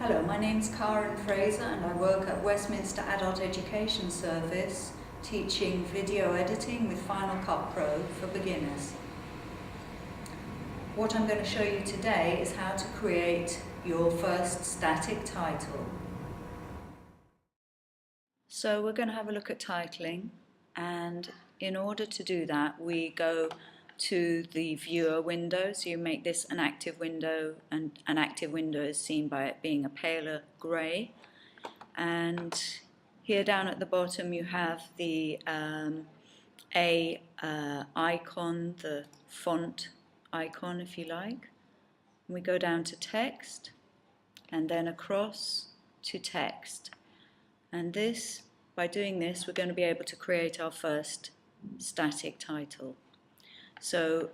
Hello, my name's Fraser and I work at Westminster Adult Education Service teaching video editing with Final Cut Pro for beginners. What I'm going to show you today is how to create your first static title. So we're going to have a look at titling, and in order to do that we go to the viewer window. So you make this an active window, and an active window is seen by it being a paler grey. And here down at the bottom you have the icon, the font icon if you like. And we go down to text and then across to text. And this, by doing this, we're going to be able to create our first static title. So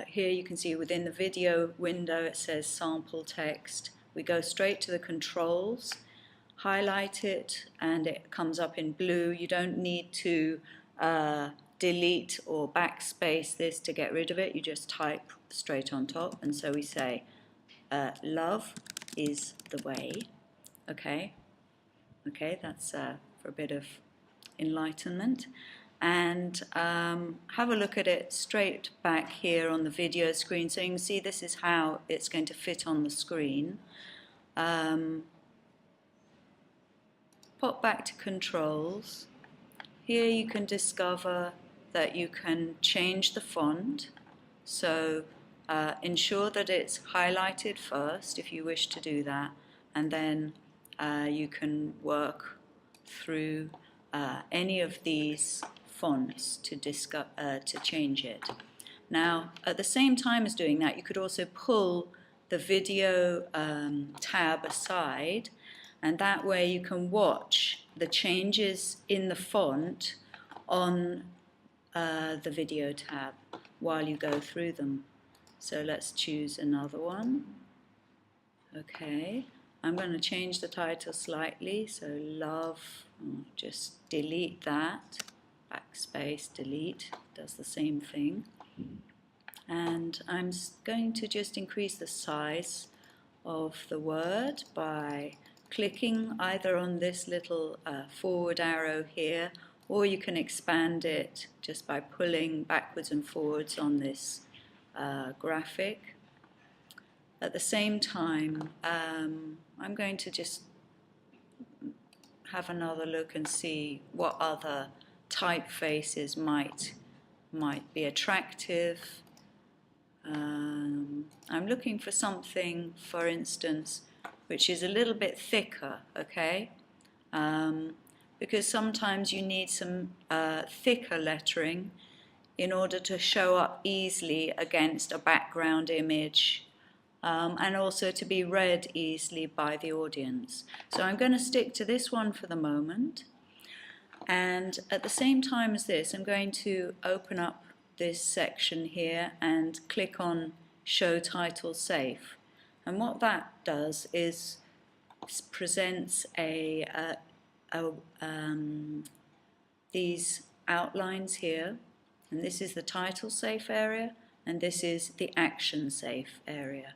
here you can see within the video window it says sample text. We go straight to the controls, highlight it, and it comes up in blue. You don't need to delete or backspace this to get rid of it. You just type straight on top. And so we say, love is the way. Okay, that's for a bit of enlightenment. And have a look at it straight back here on the video screen. So you can see this is how it's going to fit on the screen. Pop back to controls. Here you can discover that you can change the font. So ensure that it's highlighted first if you wish to do that, and then you can work through any of these fonts to change it. Now, at the same time as doing that, you could also pull the video tab aside, and that way you can watch the changes in the font on the video tab while you go through them. So let's choose another one. Okay, I'm going to change the title slightly, so love, just delete that, backspace, delete, does the same thing. And I'm going to just increase the size of the word by clicking either on this little forward arrow here, or you can expand it just by pulling backwards and forwards on this graphic. At the same time, I'm going to just have another look and see what other typefaces might be attractive. I'm looking for something, for instance, which is a little bit thicker, okay? Because sometimes you need some thicker lettering in order to show up easily against a background image, and also to be read easily by the audience. So I'm going to stick to this one for the moment. And at the same time as this, I'm going to open up this section here and click on Show Title Safe. And what that does is presents these outlines here, and this is the title safe area, and this is the action safe area.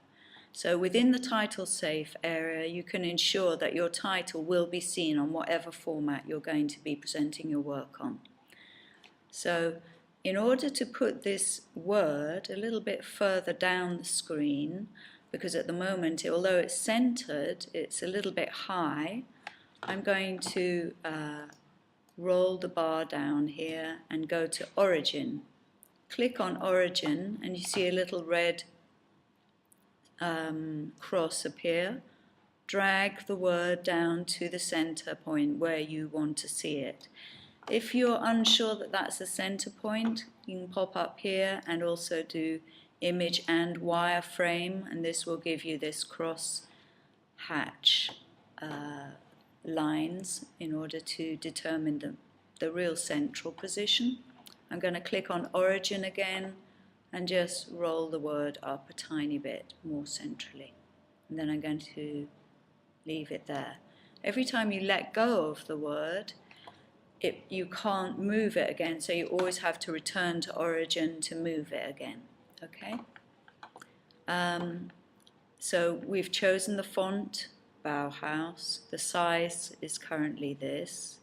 So within the title safe area you can ensure that your title will be seen on whatever format you're going to be presenting your work on. So in order to put this word a little bit further down the screen, because at the moment, although it's centered, it's a little bit high, I'm going to roll the bar down here and go to Origin. Click on Origin and you see a little red cross appear. Drag the word down to the center point where you want to see it. If you're unsure that that's the center point, you can pop up here and also do image and wireframe, and this will give you this cross hatch lines in order to determine the real central position. I'm going to click on Origin again and just roll the word up a tiny bit more centrally, and then I'm going to leave it there. Every time you let go of the word, you can't move it again, so you always have to return to Origin to move it again. Okay? So we've chosen the font Bauhaus. The size is currently this.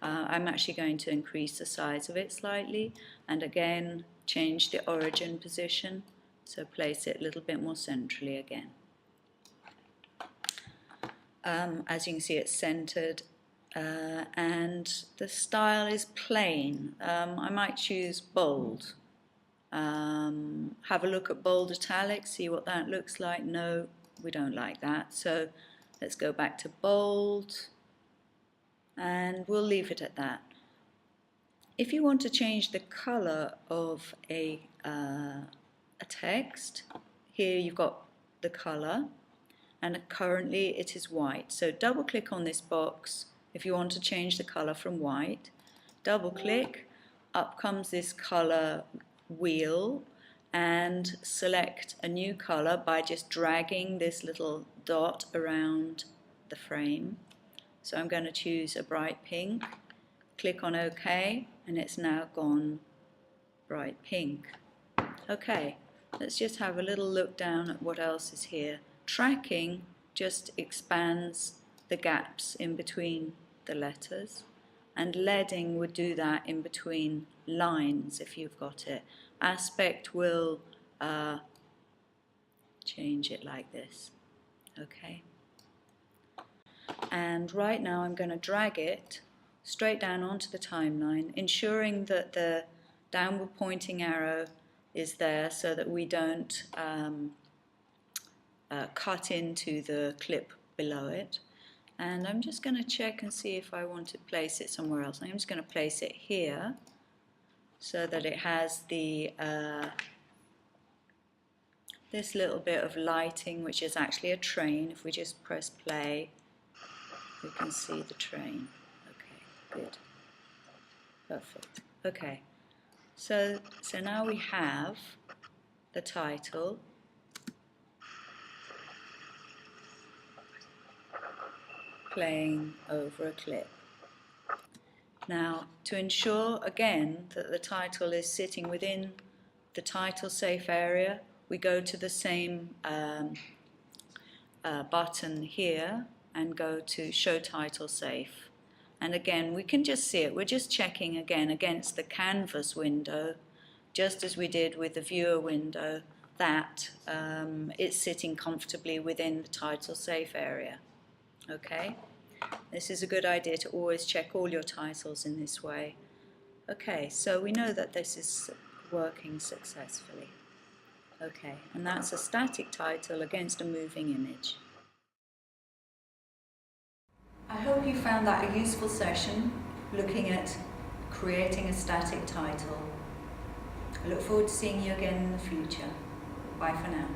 I'm actually going to increase the size of it slightly, and again change the origin position, so place it a little bit more centrally again. As you can see, it's centered, and the style is plain. I might choose bold. Have a look at bold italic, see what that looks like. No, we don't like that, so let's go back to bold, and we'll leave it at that. If you want to change the color of a text, here you've got the color, and currently it is white. So double click on this box if you want to change the color from white. Double click, up comes this color wheel, and select a new color by just dragging this little dot around the frame. So I'm going to choose a bright pink, click on OK, and it's now gone bright pink. Okay, let's just have a little look down at what else is here. Tracking just expands the gaps in between the letters, and leading would do that in between lines if you've got it. Aspect will change it like this. Okay. And right now I'm going to drag it straight down onto the timeline, ensuring that the downward pointing arrow is there so that we don't cut into the clip below it. And I'm just going to check and see if I want to place it somewhere else. I'm just going to place it here so that it has the this little bit of lighting, which is actually a train. If we just press play, we can see the train. Okay, good. Perfect. Okay, so now we have the title. Playing over a clip. Now, to ensure again that the title is sitting within the title safe area, we go to the same button here and go to show title safe. And again, we can just see it. We're just checking again against the canvas window, just as we did with the viewer window, that it's sitting comfortably within the title safe area. Okay, this is a good idea to always check all your titles in this way. Okay, so we know that this is working successfully. Okay, and that's a static title against a moving image. I hope you found that a useful session looking at creating a static title. I look forward to seeing you again in the future. Bye for now.